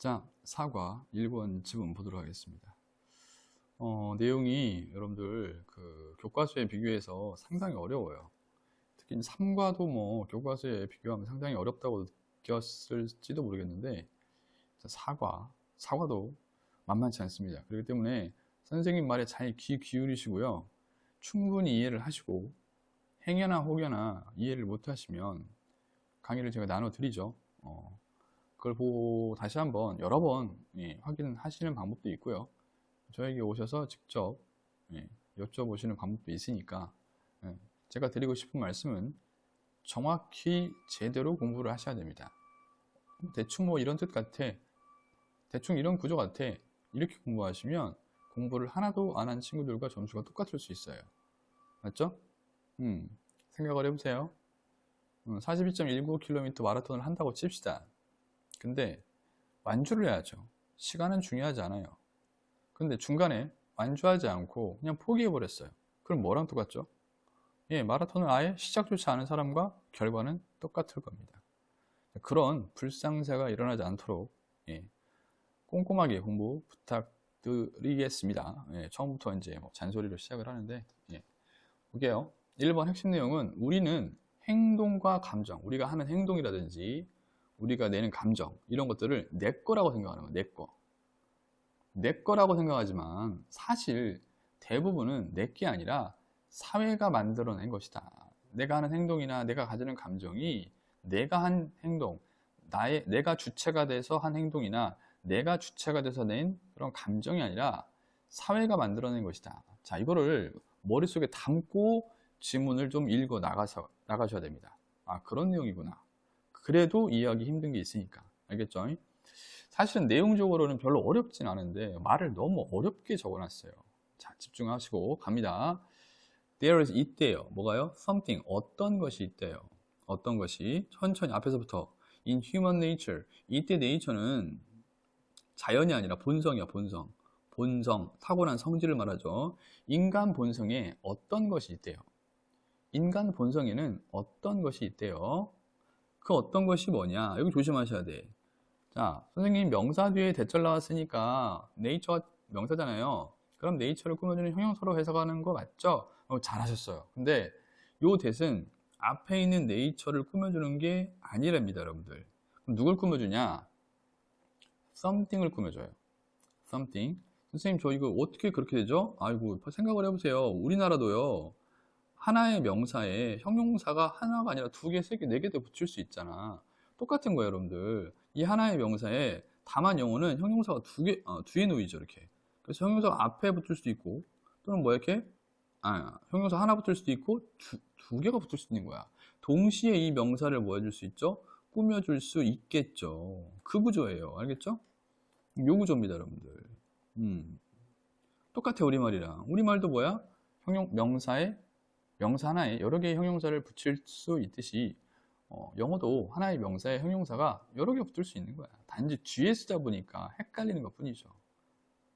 자, 사과 1번 지문 보도록 하겠습니다. 내용이 여러분들 그 교과서에 비교해서 상당히 어려워요. 특히 3과도 뭐 교과서에 비교하면 상당히 어렵다고 느꼈을지도 모르겠는데, 사과도 만만치 않습니다. 그렇기 때문에 선생님 말에 잘 귀 기울이시고요. 충분히 이해를 하시고, 행여나 혹여나 이해를 못 하시면 강의를 제가 나눠 드리죠. 그걸 보고 다시 한번 여러 번 확인하시는 방법도 있고요. 저에게 오셔서 직접 여쭤보시는 방법도 있으니까, 제가 드리고 싶은 말씀은 정확히 제대로 공부를 하셔야 됩니다. 대충 뭐 이런 뜻 같아, 대충 이런 구조 같아, 이렇게 공부하시면 공부를 하나도 안 한 친구들과 점수가 똑같을 수 있어요. 맞죠? 생각을 해보세요. 42.19km 마라톤을 한다고 칩시다. 근데 완주를 해야죠. 시간은 중요하지 않아요. 근데 중간에 완주하지 않고 그냥 포기해버렸어요. 그럼 뭐랑 똑같죠? 마라톤을 아예 시작조차 않은 사람과 결과는 똑같을 겁니다. 그런 불상사가 일어나지 않도록 꼼꼼하게 공부 부탁드리겠습니다. 처음부터 이제 잔소리로 시작을 하는데, 볼게요. 1번 핵심 내용은 우리는 행동과 감정, 우리가 하는 행동이라든지 우리가 내는 감정, 이런 것들을 내 거라고 생각하는 거예요. 내 거라고 생각하지만 사실 대부분은 내 게 아니라 사회가 만들어낸 것이다. 내가 하는 행동이나 내가 가지는 감정이 내가 한 행동, 내가 주체가 돼서 한 행동이나 내가 주체가 돼서 낸 그런 감정이 아니라 사회가 만들어낸 것이다. 자, 이거를 머릿속에 담고 지문을 좀 읽어 나가셔야 됩니다. 아, 그런 내용이구나. 그래도 이해하기 힘든 게 있으니까. 알겠죠? 사실은 내용적으로는 별로 어렵진 않은데 말을 너무 어렵게 적어놨어요. 자, 집중하시고 갑니다. There is 있대요. 뭐가요? Something, 어떤 것이 있대요. 어떤 것이. 천천히 앞에서부터 In human nature, 이때 nature는 자연이 아니라 본성이야. 본성, 타고난 성질을 말하죠. 인간 본성에 어떤 것이 있대요. 인간 본성에는 어떤 것이 있대요. 그 어떤 것이 뭐냐, 여기 조심하셔야 돼. 자, 선생님 명사 뒤에 대절 나왔으니까 네이처가 명사잖아요. 그럼 네이처를 꾸며주는 형용사로 해석하는 거 맞죠? 잘하셨어요. 근데 요 대은 앞에 있는 네이처를 꾸며주는 게 아니랍니다, 여러분들. 그럼 누굴 꾸며주냐? something을 꾸며줘요. something. 선생님 저 이거 어떻게 그렇게 되죠? 아이고, 생각을 해보세요. 우리나라도요, 하나의 명사에 형용사가 하나가 아니라 두 개, 세 개, 네 개도 붙일 수 있잖아. 똑같은 거예요, 여러분들. 이 하나의 명사에 다만 영어는 형용사가 뒤에 놓이죠, 이렇게. 그래서 형용사가 앞에 붙을 수도 있고, 또는 뭐 이렇게, 형용사 하나 붙을 수도 있고, 두 개가 붙을 수도 있는 거야. 동시에 이 명사를 뭐 해줄 수 있죠? 꾸며줄 수 있겠죠. 그 구조예요. 알겠죠? 요 구조입니다, 여러분들. 똑같아, 우리말이랑. 우리말도 뭐야? 명사 하나에 여러 개의 형용사를 붙일 수 있듯이 영어도 하나의 명사에 형용사가 여러 개 붙을 수 있는 거야. 단지 뒤에 쓰다 보니까 헷갈리는 것 뿐이죠.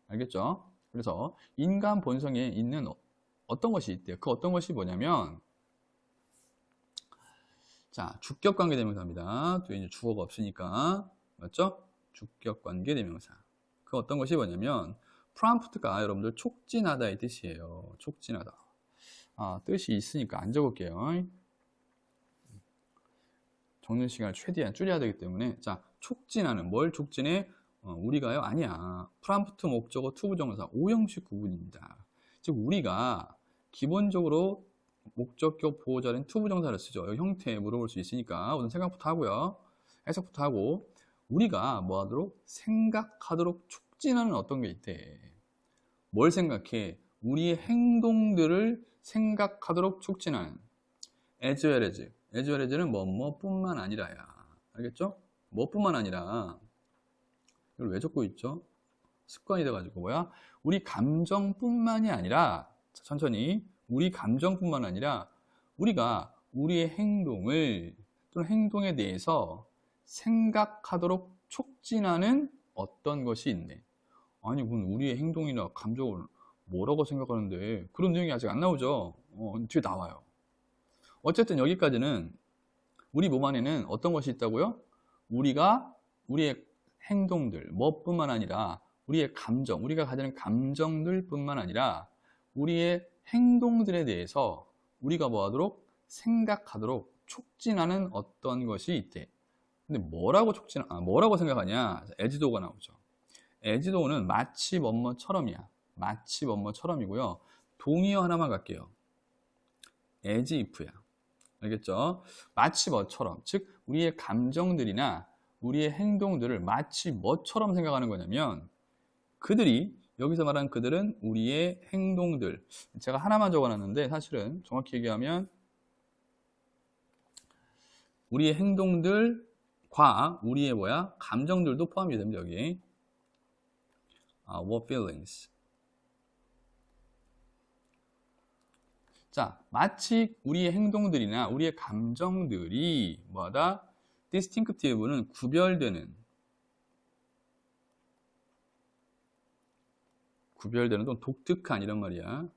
알겠죠? 그래서 인간 본성에 있는 어떤 것이 있대요. 그 어떤 것이 뭐냐면, 자, 주격관계대명사입니다. 뒤에 이제 주어가 없으니까, 맞죠? 주격관계대명사. 그 어떤 것이 뭐냐면, 프롬프트가 여러분들 촉진하다 이 뜻이에요. 촉진하다. 뜻이 있으니까 안 적을게요. 적는 시간을 최대한 줄여야 되기 때문에. 자, 촉진하는, 뭘 촉진해? 우리가요? 아니야. 프롬프트 목적어 투부정사 5형식 구분입니다. 즉 우리가 기본적으로 목적격 보호자인 투부정사를 쓰죠. 형태 물어볼 수 있으니까 우선 생각부터 하고요. 해석부터 하고, 우리가 뭐 하도록? 생각하도록 촉진하는 어떤 게 있대. 뭘 생각해? 우리의 행동들을 생각하도록 촉진하는. as well as는 뭐뿐만 아니라야. 알겠죠? 뭐뿐만 아니라. 이걸 왜 적고 있죠? 습관이 돼가지고 뭐야? 우리 감정뿐만이 아니라, 천천히, 우리 감정뿐만 아니라 우리가 우리의 행동을 또는 행동에 대해서 생각하도록 촉진하는 어떤 것이 있네. 아니, 그럼 우리의 행동이나 감정을 뭐라고 생각하는데 그런 내용이 아직 안 나오죠. 뒤에 나와요. 어쨌든 여기까지는 우리 몸 안에는 어떤 것이 있다고요? 우리가 우리의 행동들, 뭐뿐만 아니라 우리의 감정, 우리가 가지는 감정들 뿐만 아니라 우리의 행동들에 대해서 우리가 뭐하도록 생각하도록 촉진하는 어떤 것이 있대. 근데 뭐라고 생각하냐? as-though가 나오죠. as-though는 마치 뭐뭐처럼이야. 마치 뭐뭐처럼이고요. 동의어 하나만 갈게요. as if야. 알겠죠? 마치 뭐처럼. 즉, 우리의 감정들이나 우리의 행동들을 마치 뭐처럼 생각하는 거냐면, 그들이, 여기서 말하는 그들은 우리의 행동들. 제가 하나만 적어놨는데, 사실은 정확히 얘기하면, 우리의 행동들과 우리의 감정들도 포함이 됩니다, 여기. What feelings. 자, 마치 우리의 행동들이나 우리의 감정들이 뭐하다? distinctive는 구별되는 또는 독특한 이런 말이야.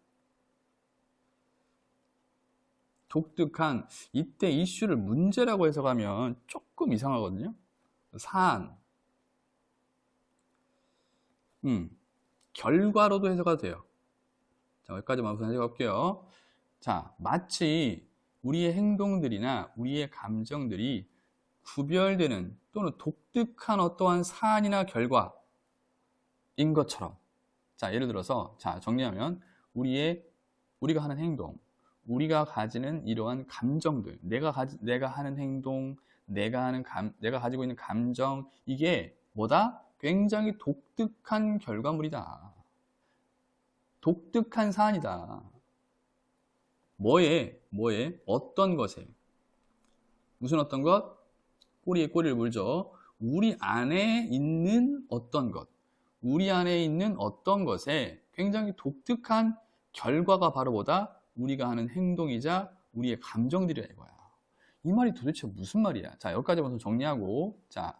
독특한, 이때 이슈를 문제라고 해석하면 조금 이상하거든요. 사안, 결과로도 해석해도 돼요. 자, 여기까지만 우선 해석해 볼게요. 자, 마치 우리의 행동들이나 우리의 감정들이 구별되는 또는 독특한 어떠한 사안이나 결과인 것처럼. 자, 예를 들어서, 자, 정리하면 우리가 하는 행동, 우리가 가지는 이러한 감정들, 내가 하는 행동, 내가 가지고 있는 감정, 이게 뭐다? 굉장히 독특한 결과물이다. 독특한 사안이다. 뭐에? 어떤 것에? 무슨 어떤 것? 꼬리에 꼬리를 물죠. 우리 안에 있는 어떤 것. 우리 안에 있는 어떤 것에 굉장히 독특한 결과가 바로 뭐다? 우리가 하는 행동이자 우리의 감정들이라 이거야. 이 말이 도대체 무슨 말이야? 자, 여기까지 먼저 정리하고, 자,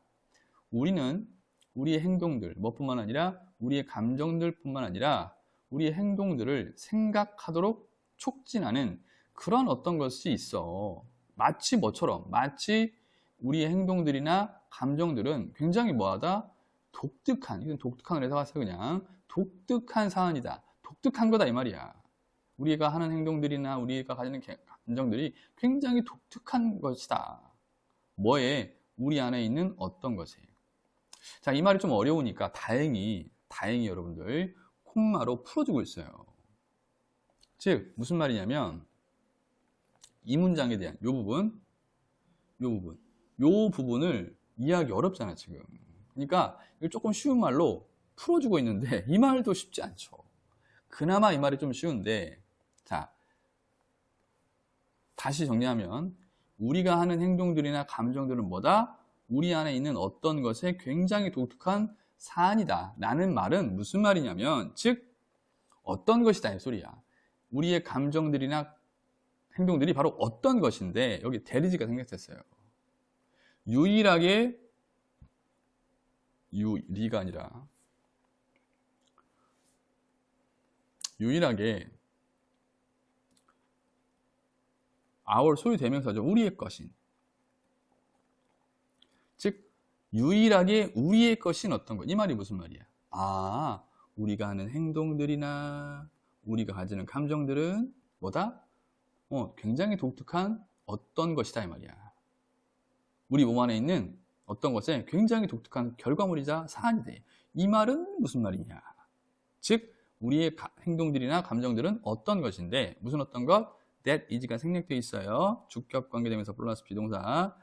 우리는 우리의 행동들, 뭐뿐만 아니라 우리의 감정들 뿐만 아니라 우리의 행동들을 생각하도록 촉진하는 그런 어떤 것이 있어. 마치 뭐처럼, 마치 우리의 행동들이나 감정들은 굉장히 뭐하다? 독특한, 이건 독특한을 해석하세요. 그냥 독특한 사안이다. 독특한 거다 이 말이야. 우리가 하는 행동들이나 우리가 가지는 감정들이 굉장히 독특한 것이다. 뭐에? 우리 안에 있는 어떤 것에. 자, 이 말이 좀 어려우니까 다행히 여러분들 콤마로 풀어주고 있어요. 즉, 무슨 말이냐면 이 문장에 대한 요 부분을 이해하기 어렵잖아 지금. 그러니까 이걸 조금 쉬운 말로 풀어주고 있는데 이 말도 쉽지 않죠. 그나마 이 말이 좀 쉬운데, 자, 다시 정리하면 우리가 하는 행동들이나 감정들은 뭐다? 우리 안에 있는 어떤 것에 굉장히 독특한 사안이다 라는 말은 무슨 말이냐면, 즉 어떤 것이다 이 소리야. 우리의 감정들이나 행동들이 바로 어떤 것인데, 여기 대리지가 생략됐어요. 유일하게 리가 아니라 유일하게 our 소유 대명사죠. 우리의 것인. 즉 유일하게 우리의 것인 어떤 것. 이 말이 무슨 말이야? 아, 우리가 하는 행동들이나 우리가 가지는 감정들은 뭐다? 굉장히 독특한 어떤 것이다 이 말이야. 우리 몸 안에 있는 어떤 것에 굉장히 독특한 결과물이자 사안이 돼. 이 말은 무슨 말이냐? 즉 우리의 행동들이나 감정들은 어떤 것인데, 무슨 어떤 것? that is가 생략되어 있어요. 주격 관계대명사 플러스 비동사.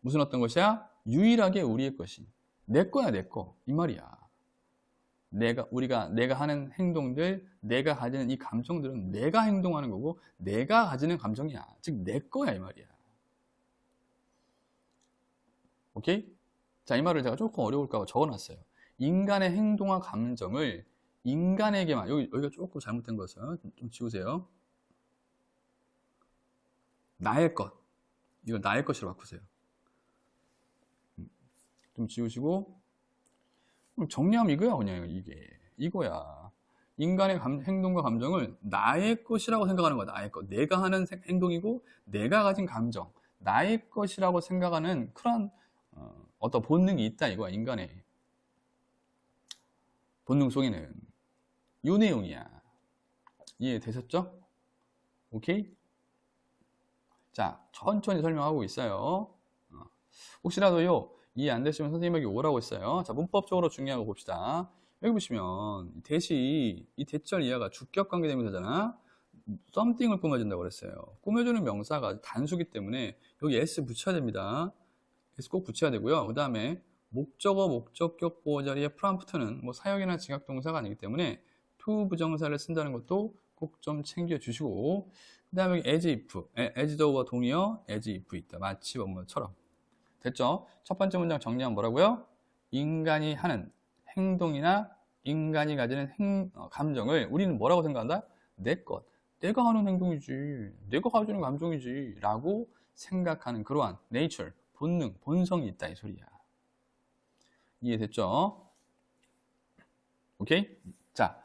무슨 어떤 것이야? 유일하게 우리의 것이. 내 거야, 내 거. 이 말이야. 내가 하는 행동들, 내가 가지는 이 감정들은 내가 행동하는 거고, 내가 가지는 감정이야. 즉, 내 거야, 이 말이야. 오케이? 자, 이 말을 제가 조금 어려울까 봐 적어놨어요. 인간의 행동과 감정을 인간에게만, 여기가 조금 잘못된 거였어요. 좀 지우세요. 나의 것. 이거 나의 것으로 바꾸세요. 좀 지우시고, 정리하면 이거야, 그냥 이거야. 인간의 행동과 감정을 나의 것이라고 생각하는 거야, 나의 것. 내가 하는 행동이고, 내가 가진 감정. 나의 것이라고 생각하는 그런 어떤 본능이 있다 이거야. 인간의 본능 속에는 요 내용이야. 이해되셨죠? 오케이? 자, 천천히 설명하고 있어요. 혹시라도요 이해 안 되시면 선생님에게 오라고 했어요. 자, 문법적으로 중요한 거 봅시다. 여기 보시면 이 대절 이하가 주격 관계대명사잖아. something을 꾸며준다고 그랬어요. 꾸며주는 명사가 단수기 때문에 여기 s 붙여야 됩니다. s 꼭 붙여야 되고요. 그 다음에 목적어, 목적격 보호 자리에 prompt는 뭐 사역이나 지각 동사가 아니기 때문에 to 부정사를 쓴다는 것도 꼭 좀 챙겨주시고, 그 다음에 여기 as if, as though가 동의어, as if 있다. 마치 뭐뭐처럼. 됐죠? 첫 번째 문장 정리하면 뭐라고요? 인간이 하는 행동이나 인간이 가지는 감정을 우리는 뭐라고 생각한다? 내 것. 내가 하는 행동이지. 내가 가지는 감정이지. 라고 생각하는 그러한 nature, 본능, 본성이 있다 이 소리야. 이해됐죠? 오케이? 자,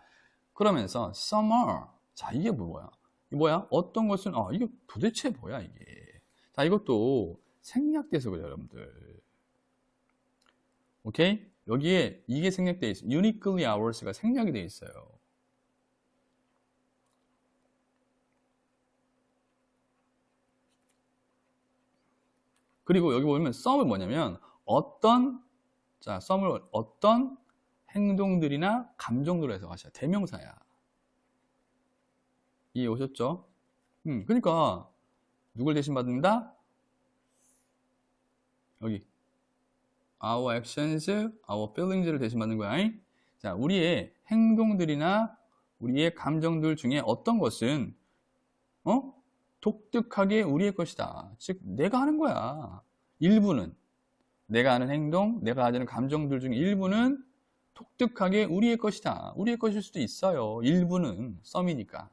그러면서 summer. 자, 이게 뭐야? 이게 뭐야? 어떤 것은 이게 도대체 뭐야 이게? 자, 이것도 생략돼서 그래요, 여러분들. 오케이? 여기에 이게 생략돼 있어요. uniquely ours가 생략이 돼 있어요. 그리고 여기 보면 some은 뭐냐면 some을 어떤 행동들이나 감정들로 해석하셔. 대명사야. 이해 오셨죠? 그러니까 누굴 대신 받는다? 여기 our actions, our feelings를 대신 받는 거야. 자, 우리의 행동들이나 우리의 감정들 중에 어떤 것은 독특하게 우리의 것이다. 즉 내가 하는 거야. 일부는 내가 하는 행동, 내가 가지는 감정들 중에 일부는 독특하게 우리의 것이다. 우리의 것일 수도 있어요. 일부는 썸이니까.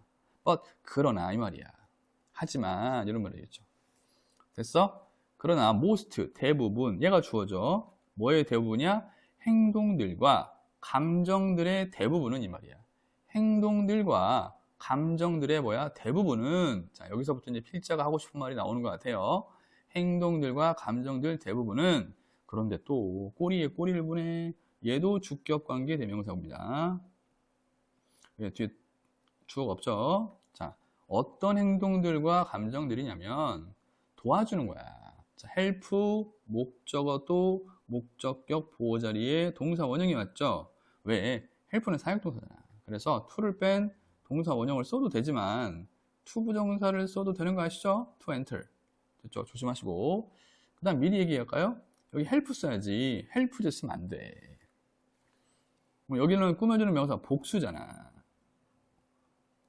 그러나 이 말이야. 하지만 이런 말이겠죠. 됐어? 그러나 most, 대부분, 얘가 주어져. 뭐의 대부분이야? 행동들과 감정들의 대부분은 이 말이야. 행동들과 감정들의 대부분은, 자, 여기서부터 이제 필자가 하고 싶은 말이 나오는 것 같아요. 행동들과 감정들 대부분은, 그런데 또 꼬리에 꼬리를 부네. 얘도 주격관계 대명사입니다. 뒤에 주어가 없죠. 자, 어떤 행동들과 감정들이냐면 도와주는 거야. 자, help, 목적어 또 목적격 보호 자리에 동사 원형이 맞죠? 왜? help는 사역동사잖아. 그래서 to를 뺀 동사 원형을 써도 되지만 to 부정사를 써도 되는 거 아시죠? to enter. 됐죠? 조심하시고. 그 다음 미리 얘기할까요? 여기 help 써야지 help 쓰면 안 돼. 여기는 꾸며주는 명사 복수잖아.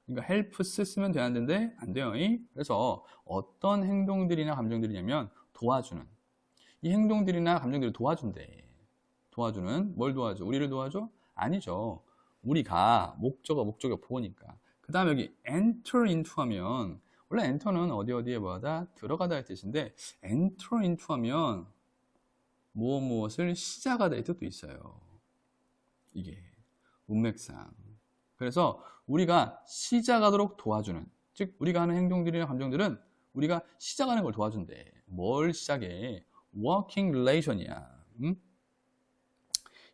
그러니까 help 쓰면 되는데 안 돼요. 그래서 어떤 행동들이나 감정들이냐면 도와주는, 이 행동들이나 감정들을 도와준대. 도와주는, 뭘 도와줘? 우리를 도와줘? 아니죠. 우리가 목적어 보니까. 그 다음에 여기 enter into 하면, 원래 enter는 어디에 뭐하다? 들어가다 의 뜻인데 enter into 하면 무엇을 시작하다 의 뜻도 있어요. 이게 문맥상. 그래서 우리가 시작하도록 도와주는, 즉 우리가 하는 행동들이나 감정들은 우리가 시작하는 걸 도와준대. 뭘 시작해? working relation이야.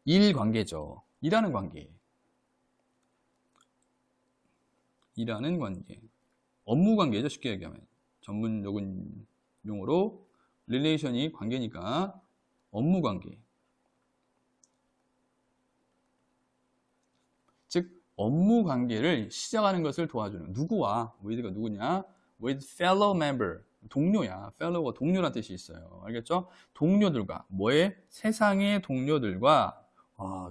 일 관계죠. 일하는 관계. 일하는 관계. 업무 관계죠. 쉽게 얘기하면. 전문적인 용어로 relation이 관계니까 업무 관계. 즉 업무 관계를 시작하는 것을 도와주는, 누구와? with가 누구냐? with fellow member. 동료야. fellow가 동료란 뜻이 있어요. 알겠죠? 동료들과, 뭐의? 세상의 동료들과,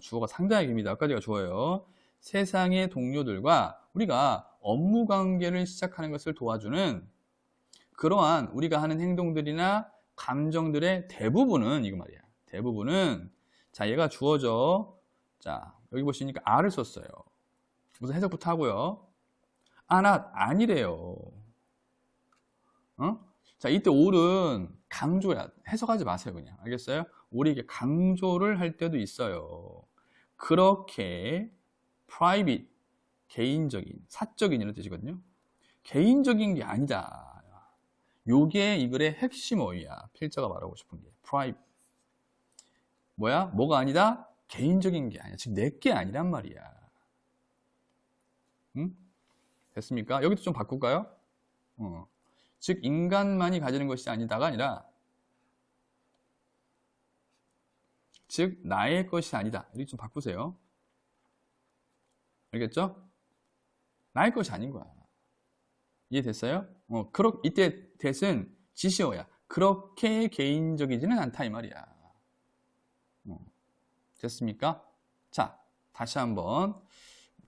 주어가 상당히 깁니다. 여기까지가 주어예요. 세상의 동료들과 우리가 업무 관계를 시작하는 것을 도와주는 그러한 우리가 하는 행동들이나 감정들의 대부분은, 이거 말이야. 대부분은, 자, 얘가 주어져. 자, 여기 보시니까 R을 썼어요. 우선 해석부터 하고요. 아니래요. 자, 이때 all은 강조야. 해석하지 마세요, 그냥. 알겠어요? all이 이게 강조를 할 때도 있어요. 그렇게 private, 개인적인, 사적인 이런 뜻이거든요. 개인적인 게 아니다. 요게 이 글의 핵심 어휘야. 필자가 말하고 싶은 게. private, 뭐야? 뭐가 아니다? 개인적인 게 아니야. 즉, 내 게 아니란 말이야. 응? 됐습니까? 여기도 좀 바꿀까요? 즉, 인간만이 가지는 것이 아니다가 아니라, 즉, 나의 것이 아니다. 이렇게 좀 바꾸세요. 알겠죠? 나의 것이 아닌 거야. 이해됐어요? 이때 that은 지시어야. 그렇게 개인적이지는 않다 이 말이야. 됐습니까? 자, 다시 한번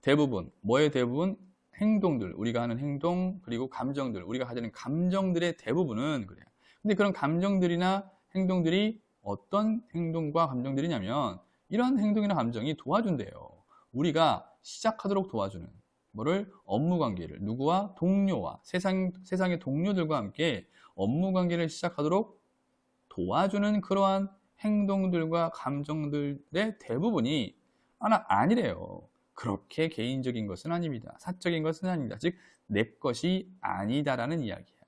대부분, 뭐의 대부분? 행동들, 우리가 하는 행동, 그리고 감정들, 우리가 가지는 감정들의 대부분은 그래요. 근데 그런 감정들이나 행동들이 어떤 행동과 감정들이냐면 이런 행동이나 감정이 도와준대요. 우리가 시작하도록 도와주는 뭐를? 업무 관계를 누구와? 동료와 세상의 동료들과 함께 업무 관계를 시작하도록 도와주는 그러한 행동들과 감정들의 대부분이 아니래요. 그렇게 개인적인 것은 아닙니다. 사적인 것은 아닙니다. 즉, 내 것이 아니다라는 이야기야.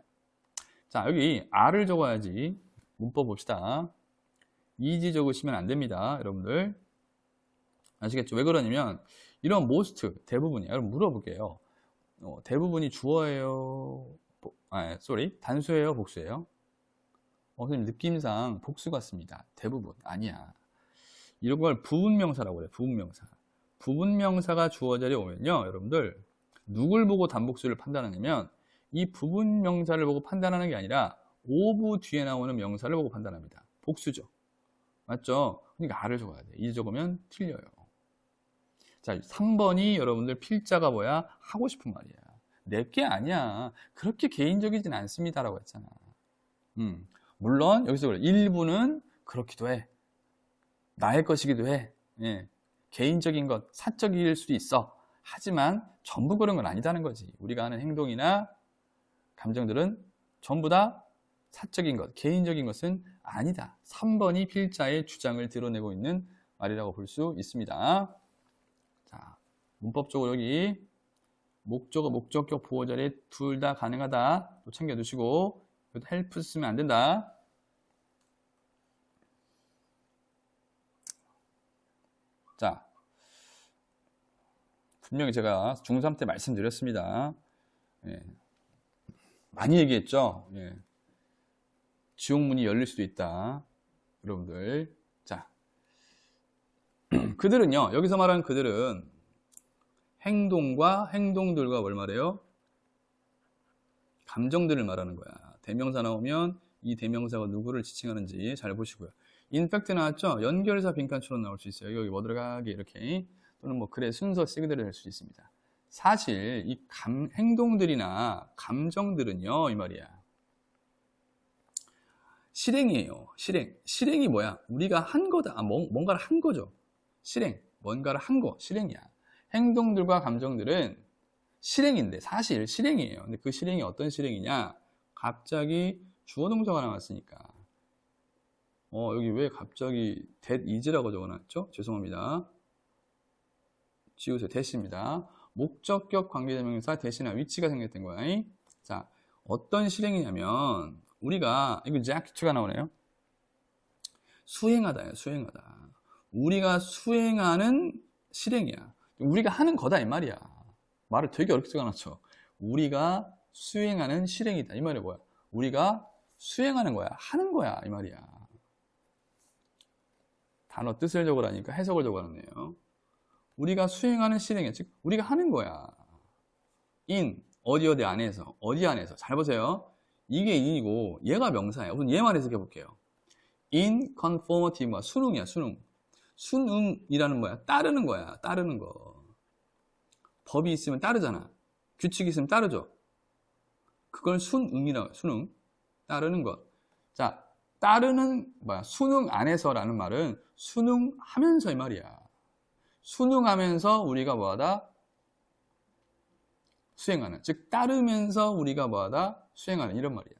자, 여기 R을 적어야지. 문법 봅시다. easy 적으시면 안 됩니다. 여러분들. 아시겠죠? 왜 그러냐면, 이런 most, 대부분이야. 여러분 물어볼게요. 대부분이 주어예요? 단수예요? 복수예요? 선생님 느낌상 복수 같습니다. 대부분. 아니야. 이런 걸 부분명사라고 그래요. 부분명사. 부분명사가 주어 자리에 오면요. 여러분들, 누굴 보고 단복수를 판단하냐면, 이 부분명사를 보고 판단하는 게 아니라, 오브 뒤에 나오는 명사를 보고 판단합니다. 복수죠. 맞죠? 그러니까 R을 적어야 돼. 이 적으면 틀려요. 자, 3번이 여러분들 필자가 뭐야? 하고 싶은 말이야. 내게 아니야. 그렇게 개인적이진 않습니다라고 했잖아. 물론 여기서 그래. 일부는 그렇기도 해. 나의 것이기도 해. 예. 개인적인 것, 사적일 수도 있어. 하지만 전부 그런 건 아니다는 거지. 우리가 하는 행동이나 감정들은 전부 다 사적인 것, 개인적인 것은 아니다. 3번이 필자의 주장을 드러내고 있는 말이라고 볼 수 있습니다. 자, 문법적으로 여기 목적어, 목적격, 보호 자리에 둘 다 가능하다. 또 챙겨두시고, 이것도 헬프 쓰면 안 된다. 자, 분명히 제가 중3 때 말씀드렸습니다. 예. 많이 얘기했죠. 예. 지옥문이 열릴 수도 있다. 여러분들. 자, 그들은요, 여기서 말하는 그들은 행동과 행동들과 뭘 말해요? 감정들을 말하는 거야. 대명사 나오면 이 대명사가 누구를 지칭하는지 잘 보시고요. 인팩트 나왔죠? 연결사 빈칸처럼 나올 수 있어요. 여기 뭐 들어가게 이렇게. 또는 뭐 글의 순서 시그널이 될 수 있습니다. 사실 이 행동들이나 감정들은요, 이 말이야. 실행이에요. 실행이 뭐야? 우리가 한 거다. 뭔가를 한 거죠. 뭔가를 한 거. 실행이야. 행동들과 감정들은 실행인데 사실 실행이에요. 근데 그 실행이 어떤 실행이냐? 갑자기 주어 동사가 나왔으니까. 여기 왜 갑자기 that is라고 적어놨죠? 죄송합니다. 지우세요. that입니다. 목적격 관계대명사 that이나 위치가 생겼던 거야. 자, 어떤 실행이냐면 우리가 이거 exact가 나오네요. 수행하다예요. 수행하다. 우리가 수행하는 실행이야. 우리가 하는 거다 이 말이야. 말을 되게 어렵게 써놨죠. 우리가 수행하는 실행이다. 이 말이 뭐야? 우리가 수행하는 거야. 하는 거야. 이 말이야. 단어 뜻을 적으라니까 해석을 적어놨네요. 우리가 수행하는 실행이야. 즉 우리가 하는 거야. 어디 안에서. 어디 안에서. 잘 보세요. 이게 in이고 얘가 명사예요. 우선 얘만 해석해 볼게요. in conformative가 순응이야. 순응이라는 뭐야? 따르는 거야. 따르는 거. 법이 있으면 따르잖아. 규칙이 있으면 따르죠. 그걸 순응이라고 해요. 순응. 따르는 것. 자, 따르는 뭐야? 순응 안에서라는 말은 순응하면서 이 말이야. 순응하면서 우리가 뭐하다? 수행하는. 즉 따르면서 우리가 뭐하다? 수행하는 이런 말이야.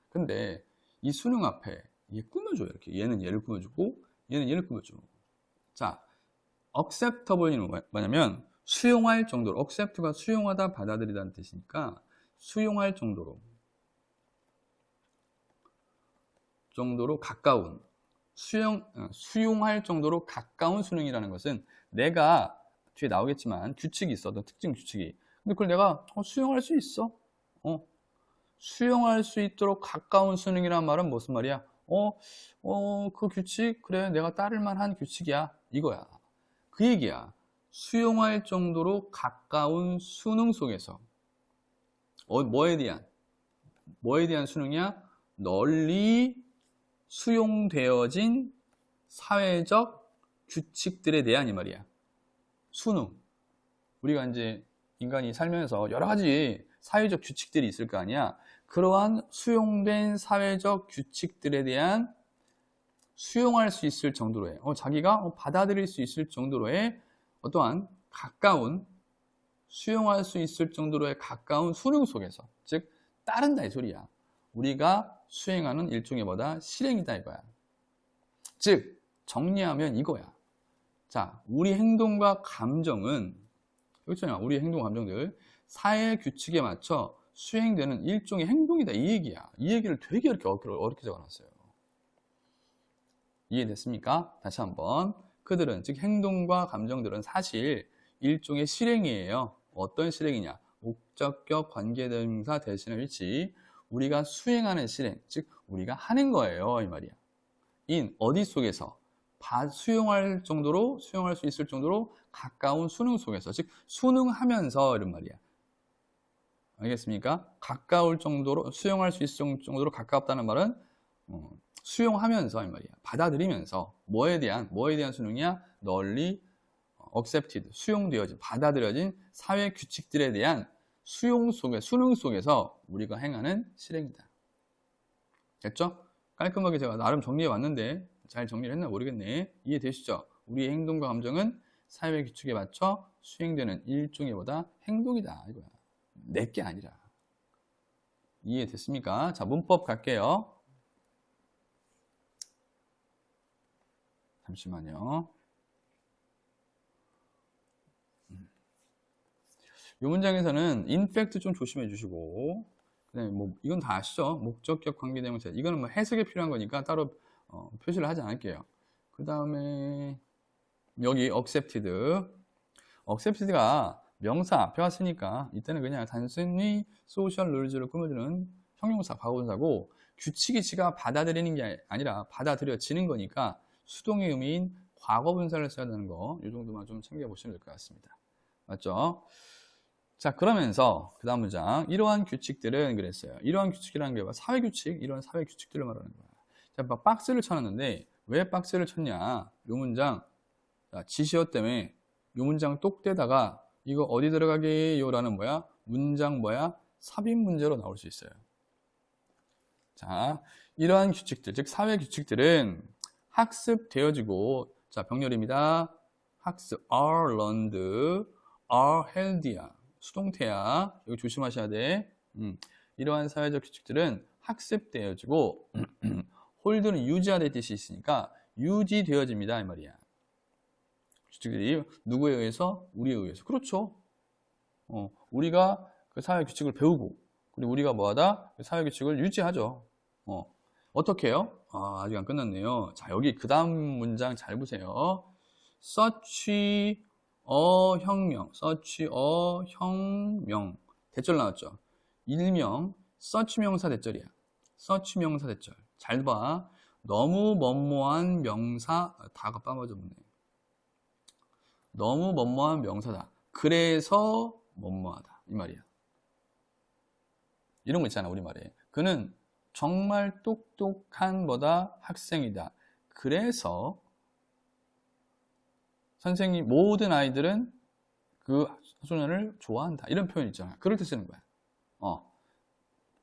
근데 이 순응 앞에 얘 꾸며줘요. 이렇게 얘는 얘를 꾸며주고 얘는 얘를 꾸며줘. 자, acceptable는 뭐냐면 수용할 정도로. accept가 수용하다, 받아들이다는 뜻이니까 수용할 정도로 가까운 수용할 정도로 가까운 수능이라는 것은 내가 뒤에 나오겠지만 규칙이 있어. 어떤 특정 규칙이. 근데 그걸 내가 수용할 수 있어. 수용할 수 있도록 가까운 수능이란 말은 무슨 말이야? 그 규칙 그래 내가 따를 만한 규칙이야 이거야. 그 얘기야. 수용할 정도로 가까운 수능 속에서 뭐에 대한 수능이야? 널리 수용되어진 사회적 규칙들에 대한 이 말이야. 수능. 우리가 이제 인간이 살면서 여러 가지 사회적 규칙들이 있을 거 아니야. 그러한 수용된 사회적 규칙들에 대한 수용할 수 있을 정도로의 자기가 받아들일 수 있을 정도로의 어떠한 가까운 수용할 수 있을 정도로의 가까운 수능 속에서 즉 따른다 이 소리야. 우리가 수행하는 일종의 뭐다? 실행이다 이거야. 즉 정리하면 이거야. 자, 우리 행동과 감정은 그렇잖아. 우리 행동 감정들 사회 규칙에 맞춰 수행되는 일종의 행동이다 이 얘기야. 이 얘기를 되게 어렵게 적어놨어요. 이해됐습니까? 다시 한번. 그들은 즉 행동과 감정들은 사실 일종의 실행이에요. 어떤 실행이냐? 목적격 관계대명사 대신의 위치. 우리가 수행하는 실행, 즉 우리가 하는 거예요 이 말이야. 어디 속에서? 수용할 수 있을 정도로 가까운 수능 속에서, 즉 수능하면서 이런 말이야. 알겠습니까? 가까울 정도로, 수용할 수 있을 정도로 가깝다는 말은 수용하면서 이 말이야. 받아들이면서. 뭐에 대한 수능이야? 널리 accepted, 수용되어진, 받아들여진 사회 규칙들에 대한 수능 속에서 우리가 행하는 실행이다. 됐죠? 깔끔하게 제가 나름 정리해 왔는데 잘 정리를 했나 모르겠네. 이해되시죠? 우리의 행동과 감정은 사회 규칙에 맞춰 수행되는 일종의 행동이다 이거야. 내게 아니라. 이해됐습니까? 자, 문법 갈게요. 잠시만요. 이 문장에서는 in fact 좀 조심해 주시고, 그다음에 이건 다 아시죠? 목적격 관계대명사. 이거는 해석에 필요한 거니까 따로 표시를 하지 않을게요. 그 다음에 여기 accepted가 명사 앞에 왔으니까 이때는 그냥 단순히 social rules를 꾸며주는 형용사, 과거분사고, 규칙이 지가 받아들이는 게 아니라 받아들여지는 거니까 수동의 의미인 과거분사를 써야 되는 거, 이 정도만 좀 챙겨보시면 될 것 같습니다. 맞죠? 자, 그러면서 그 다음 문장, 이러한 규칙들은 그랬어요. 이러한 규칙이라는 게 사회규칙, 이런 사회규칙들을 말하는 거야. 자, 박스를 쳐놨는데 왜 박스를 쳤냐? 이 문장, 지시어 때문에 이 문장 똑대다가 이거 어디 들어가게요? 라는 문장 삽입 문제로 나올 수 있어요. 자, 이러한 규칙들, 즉 사회규칙들은 학습되어지고, 자, 병렬입니다. 학습, are learned, are held야. 수동태야. 이거 조심하셔야 돼. 이러한 사회적 규칙들은 학습되어지고 홀드는 유지하다의 뜻이 있으니까 유지되어집니다 이 말이야. 규칙들이 누구에 의해서? 우리에 의해서. 그렇죠. 우리가 그 사회 규칙을 배우고, 그리고 우리가 뭐하다? 그 사회 규칙을 유지하죠. 어떻게 해요? 아직 안 끝났네요. 자, 여기 그 다음 문장 잘 보세요. such a 혁명, 대절 나왔죠. 일명 such 명사 대절이야. such 명사 대절. 잘 봐. 너무 뭐뭐한 명사, 다가 빠져버네. 너무 뭐뭐한 명사다. 그래서 뭐뭐하다 이 말이야. 이런 거 있잖아 우리말에. 그는 정말 똑똑한 학생이다. 그래서 선생님, 모든 아이들은 그 소년을 좋아한다. 이런 표현 있잖아. 그럴 때 쓰는 거야.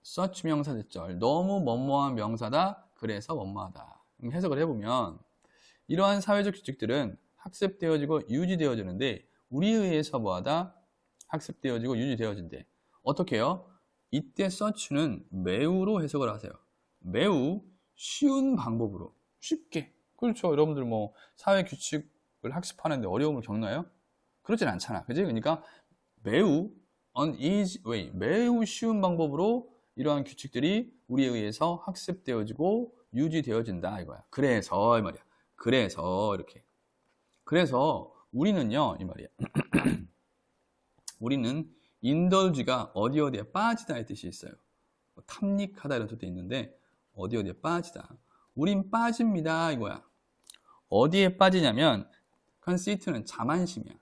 such 명사 대절. 너무 뭐뭐한 명사다. 그래서 뭐뭐하다. 해석을 해보면 이러한 사회적 규칙들은 학습되어지고 유지되어지는데 우리에 의해서 뭐하다? 학습되어지고 유지되어진대. 어떻게 해요? 이때 such는 매우로 해석을 하세요. 매우 쉬운 방법으로. 쉽게. 그렇죠. 여러분들 사회 규칙 학습하는데 어려움을 겪나요? 그렇진 않잖아. 그지? 그러니까 매우 an easy way, 매우 쉬운 방법으로 이러한 규칙들이 우리에 의해서 학습되어지고 유지되어진다 이거야. 그래서 이 말이야. 그래서 이렇게. 그래서 우리는요 이 말이야. 우리는 indulge가 어디에 빠지다의 뜻이 있어요. 탐닉하다 이런 뜻도 있는데 어디에 빠지다. 우린 빠집니다 이거야. 어디에 빠지냐면 conceit는 자만심이야.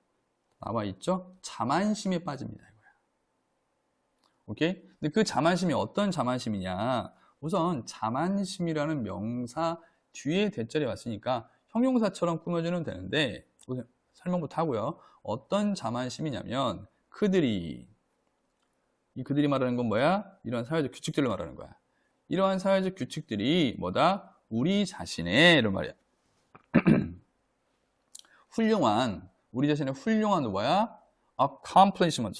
나와 있죠? 자만심에 빠집니다 이거야. 오케이? 근데 그 자만심이 어떤 자만심이냐? 우선 자만심이라는 명사 뒤에 대절이 왔으니까 형용사처럼 꾸며주면 되는데 설명부터 하고요. 어떤 자만심이냐면 그들이 말하는 건 뭐야? 이러한 사회적 규칙들을 말하는 거야. 이러한 사회적 규칙들이 뭐다? 우리 자신의 이런 말이야. 훌륭한 우리 자신의 훌륭한 뭐야? accomplishment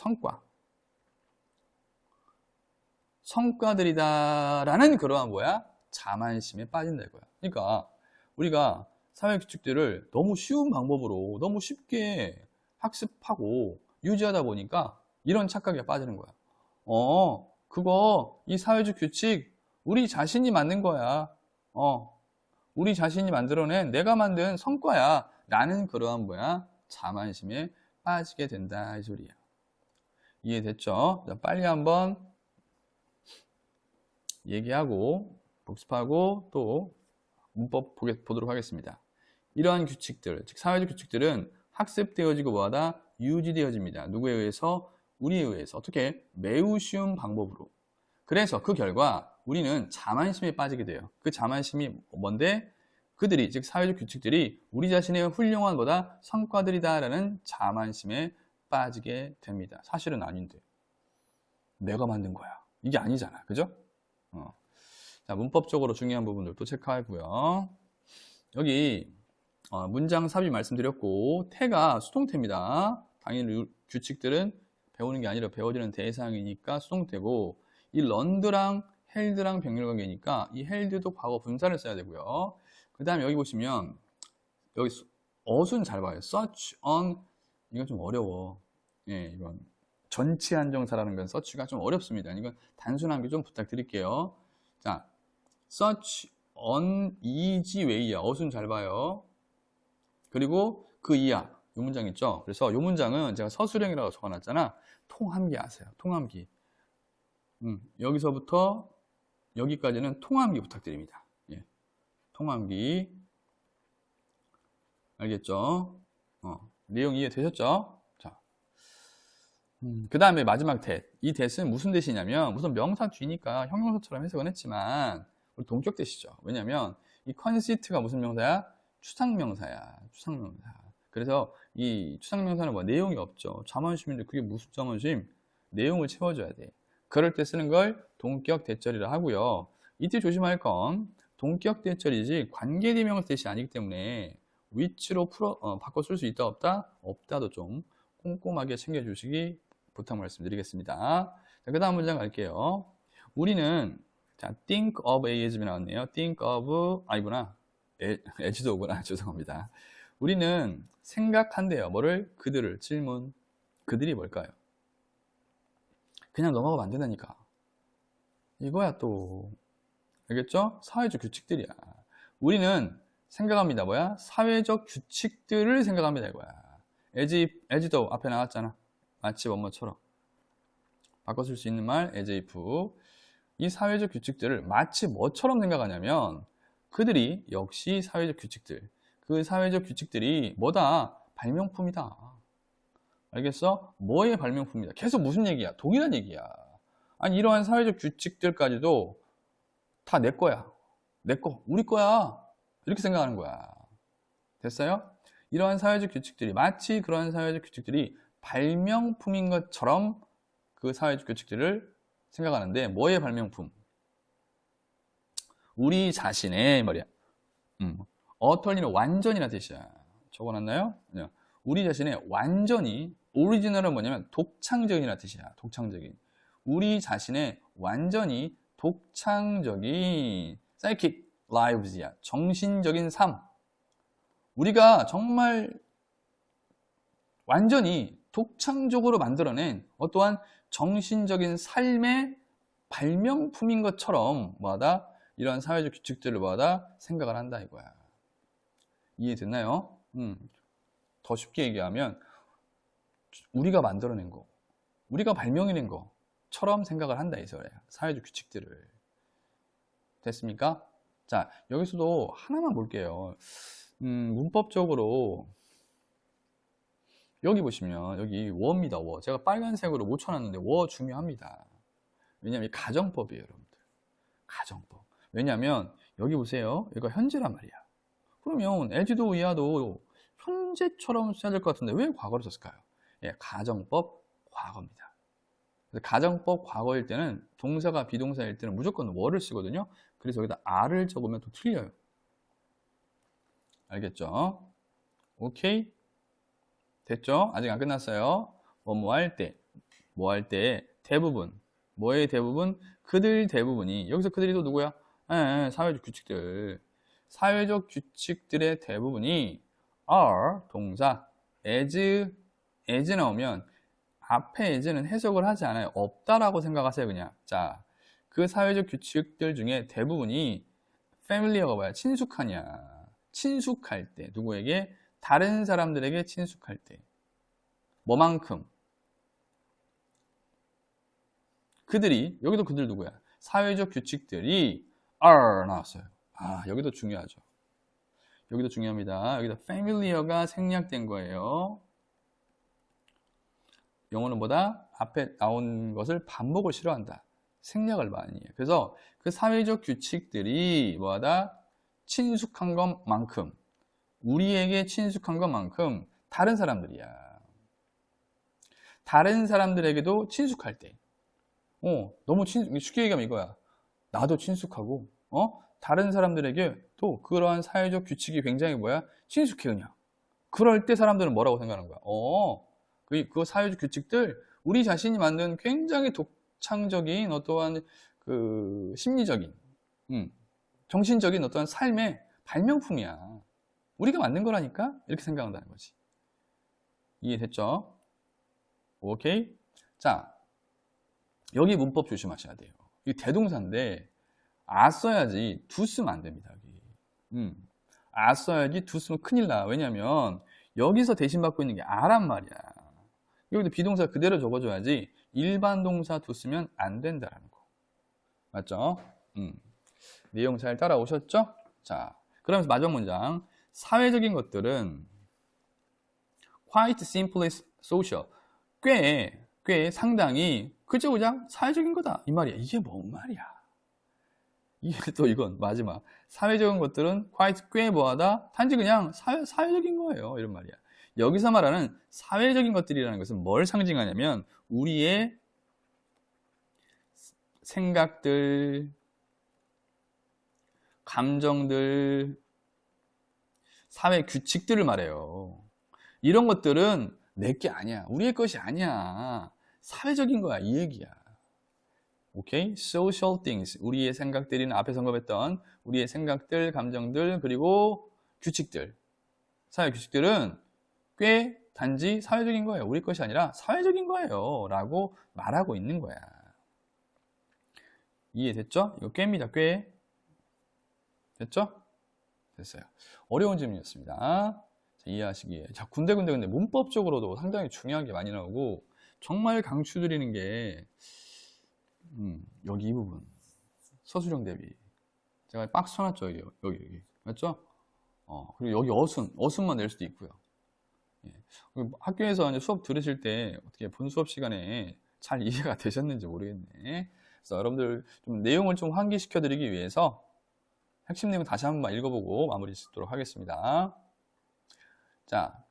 성과들이다라는 그러한 뭐야? 자만심에 빠진다 이거야. 그러니까 우리가 사회 규칙들을 너무 쉬운 방법으로 너무 쉽게 학습하고 유지하다 보니까 이런 착각에 빠지는 거야. 그거 이 사회적 규칙 우리 자신이 만든 거야. 우리 자신이 만들어낸 내가 만든 성과야. 라는 그러한 뭐야? 자만심에 빠지게 된다 이 소리야. 이해됐죠? 자, 빨리 한번 얘기하고 복습하고 또 문법 보도록 하겠습니다. 이러한 규칙들, 즉 사회적 규칙들은 학습되어지고 뭐하다? 유지되어집니다. 누구에 의해서? 우리에 의해서. 어떻게? 매우 쉬운 방법으로. 그래서 그 결과 우리는 자만심에 빠지게 돼요. 그 자만심이 뭔데? 그들이, 즉 사회적 규칙들이 우리 자신의 훌륭한 거다 성과들이다 라는 자만심에 빠지게 됩니다. 사실은 아닌데 내가 만든 거야. 이게 아니잖아. 그죠? 자, 문법적으로 중요한 부분들도 체크하고요. 여기 문장 삽입 말씀드렸고 태가 수동태입니다. 당연히 규칙들은 배우는 게 아니라 배워지는 대상이니까 수동태고 이 런드랑 헬드랑 병렬관계니까 이 헬드도 과거 분사를 써야 되고요. 그 다음에 여기 보시면 여기 어순 잘 봐요. such on 이건 좀 어려워. 예, 이건 전치 한정사라는 건 such가 좀 어렵습니다. 이건 단순한 게 좀 부탁드릴게요. 자, such on easy way야. 어순 잘 봐요. 그리고 그 이하 이 문장 있죠. 그래서 이 문장은 제가 서술형이라고 적어놨잖아. 통함기 아세요. 통함기. 여기서부터 여기까지는 통함기 부탁드립니다. 예. 통함기 알겠죠? 내용 이해되셨죠? 자, 그 다음에 마지막 that. 이 that은 무슨 that이냐면 우선 명사 뒤니까 형용사처럼 해석은 했지만 우리 동격 that이죠. 왜냐면 이 conceit가 무슨 명사야? 추상명사야. 추상명사. 그래서 이 추상명사는 뭐 내용이 없죠. 자만심인데 그게 무슨 자만심? 내용을 채워줘야 돼. 그럴 때 쓰는 걸 동격 대절이라 하고요. 이때 조심할 건 동격 대절이지 관계대명사 뜻이 아니기 때문에 which로 바꿔 쓸 수 있다 없다? 없다도 좀 꼼꼼하게 챙겨주시기 부탁 말씀드리겠습니다. 그 다음 문장 갈게요. 우리는 자 think of A as B 나왔네요. think of 아니구나. as도 오구나. 죄송합니다. 우리는 생각한대요. 뭐를? 그들을. 질문. 그들이 뭘까요? 그냥 넘어가면 안 된다니까. 이거야 또. 알겠죠? 사회적 규칙들이야. 우리는 생각합니다. 뭐야? 사회적 규칙들을 생각합니다. 이거야. as도 앞에 나왔잖아. 마치 뭐뭐처럼. 바꿔 쓸 수 있는 말 as if. 이 사회적 규칙들을 마치 뭐처럼 생각하냐면 그들이 역시 사회적 규칙들. 그 사회적 규칙들이 뭐다? 발명품이다. 알겠어? 뭐의 발명품이다. 계속 무슨 얘기야? 동일한 얘기야. 아니 이러한 사회적 규칙들까지도 다 내 거야. 내 거, 우리 거야. 이렇게 생각하는 거야. 됐어요? 이러한 사회적 규칙들이 마치 그러한 사회적 규칙들이 발명품인 것처럼 그 사회적 규칙들을 생각하는데 뭐의 발명품? 우리 자신의 말이야. 어털리는 완전이라는 뜻이야. 적어놨나요? 우리 자신의 완전히 오리지널은 뭐냐면 독창적이라는 뜻이야. 독창적인. 우리 자신의 완전히 독창적인 psychic lives야. 정신적인 삶. 우리가 정말 완전히 독창적으로 만들어낸 어떠한 정신적인 삶의 발명품인 것처럼 뭐하다? 이런 사회적 규칙들을 받아 생각을 한다 이거야. 이해됐나요? 더 쉽게 얘기하면 우리가 만들어낸 거, 우리가 발명해낸 거처럼 생각을 한다 이 소리야. 사회적 규칙들을. 됐습니까? 자, 여기서도 하나만 볼게요. 문법적으로 여기 보시면 여기 워입니다. 워. 제가 빨간색으로 못 쳐놨는데 워 중요합니다. 왜냐면 이 가정법이에요, 여러분들. 가정법. 왜냐면 여기 보세요. 이거 현재란 말이야. 그러면 as도 were도 현재처럼 써야 될 것 같은데 왜 과거를 썼을까요? 예, 가정법 과거입니다. 그래서 가정법 과거일 때는 동사가 비동사일 때는 무조건 were를 쓰거든요. 그래서 여기다 are를 적으면 또 틀려요. 알겠죠? 오케이? 됐죠? 아직 안 끝났어요. 뭐 할 때, 뭐 할 때 대부분, 뭐의 대부분? 그들 대부분이, 여기서 그들이 또 누구야? 사회적 규칙들. 사회적 규칙들의 대부분이 are, 동사, as 나오면 앞에 as는 해석을 하지 않아요. 없다라고 생각하세요, 그냥. 자, 그 사회적 규칙들 중에 대부분이 familiar가 뭐야? 친숙하냐. 친숙할 때, 누구에게? 다른 사람들에게 친숙할 때. 뭐만큼? 그들이, 여기도 그들 누구야? 사회적 규칙들이 are 나왔어요. 아, 여기도 중요하죠. 여기도 중요합니다. 여기도 familiar가 생략된 거예요. 영어는 뭐다? 앞에 나온 것을 반복을 싫어한다. 생략을 많이 해요. 그래서 그 사회적 규칙들이 뭐하다? 친숙한 것만큼, 우리에게 친숙한 것만큼 다른 사람들이야. 다른 사람들에게도 친숙할 때. 너무 쉽게 얘기하면 이거야. 나도 친숙하고, 다른 사람들에게 또 그러한 사회적 규칙이 굉장히 뭐야? 친숙해, 그냥. 그럴 때 사람들은 뭐라고 생각하는 거야? 그 사회적 규칙들, 우리 자신이 만든 굉장히 독창적인 어떠한 그 심리적인, 정신적인 어떠한 삶의 발명품이야. 우리가 만든 거라니까? 이렇게 생각한다는 거지. 이해됐죠? 오케이? 자, 여기 문법 조심하셔야 돼요. 이 대동사인데, 아 써야지, 두 쓰면 안 됩니다, 여기. 아 써야지, 두 쓰면 큰일 나. 왜냐면, 여기서 대신 받고 있는 게 아란 말이야. 여기도 비동사 그대로 적어줘야지, 일반 동사 두 쓰면 안 된다라는 거. 맞죠? 내용 잘 따라오셨죠? 자, 그러면서 마지막 문장. 사회적인 것들은 quite simply social. 꽤 상당히 그저 그냥 사회적인 거다. 이 말이야. 이게 뭔 말이야? 이게 또 이건 마지막. 사회적인 것들은 quite 꽤 뭐하다? 단지 그냥 사회적인 거예요. 이런 말이야. 여기서 말하는 사회적인 것들이라는 것은 뭘 상징하냐면 우리의 생각들, 감정들, 사회 규칙들을 말해요. 이런 것들은 내게 아니야. 우리의 것이 아니야. 사회적인 거야. 이 얘기야. 오케이? Social things. 우리의 생각들이나 앞에 언급했던 우리의 생각들, 감정들, 그리고 규칙들. 사회 규칙들은 꽤 단지 사회적인 거예요. 우리 것이 아니라 사회적인 거예요. 라고 말하고 있는 거야. 이해됐죠? 이거 꾀입니다. 꽤. 됐죠? 됐어요. 어려운 질문이었습니다. 자, 이해하시기에. 자, 군데군데 근데 문법적으로도 상당히 중요한 게 많이 나오고 정말 강추드리는 게 여기 이 부분. 서술형 대비. 제가 박스 쳐놨죠. 여기. 맞죠? 그리고 여기 어순만 낼 수도 있고요. 예. 학교에서 이제 수업 들으실 때 어떻게 본 수업 시간에 잘 이해가 되셨는지 모르겠네. 그래서 여러분들 좀 내용을 좀 환기시켜 드리기 위해서 핵심 내용 다시 한번 읽어보고 마무리 짓도록 하겠습니다. 자,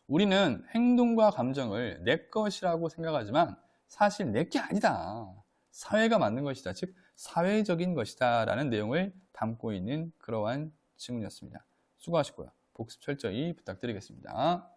우리는 행동과 감정을 내 것이라고 생각하지만 사실 내 게 아니다. 사회가 만든 것이다. 즉 사회적인 것이다 라는 내용을 담고 있는 그러한 질문이었습니다. 수고하셨고요. 복습 철저히 부탁드리겠습니다.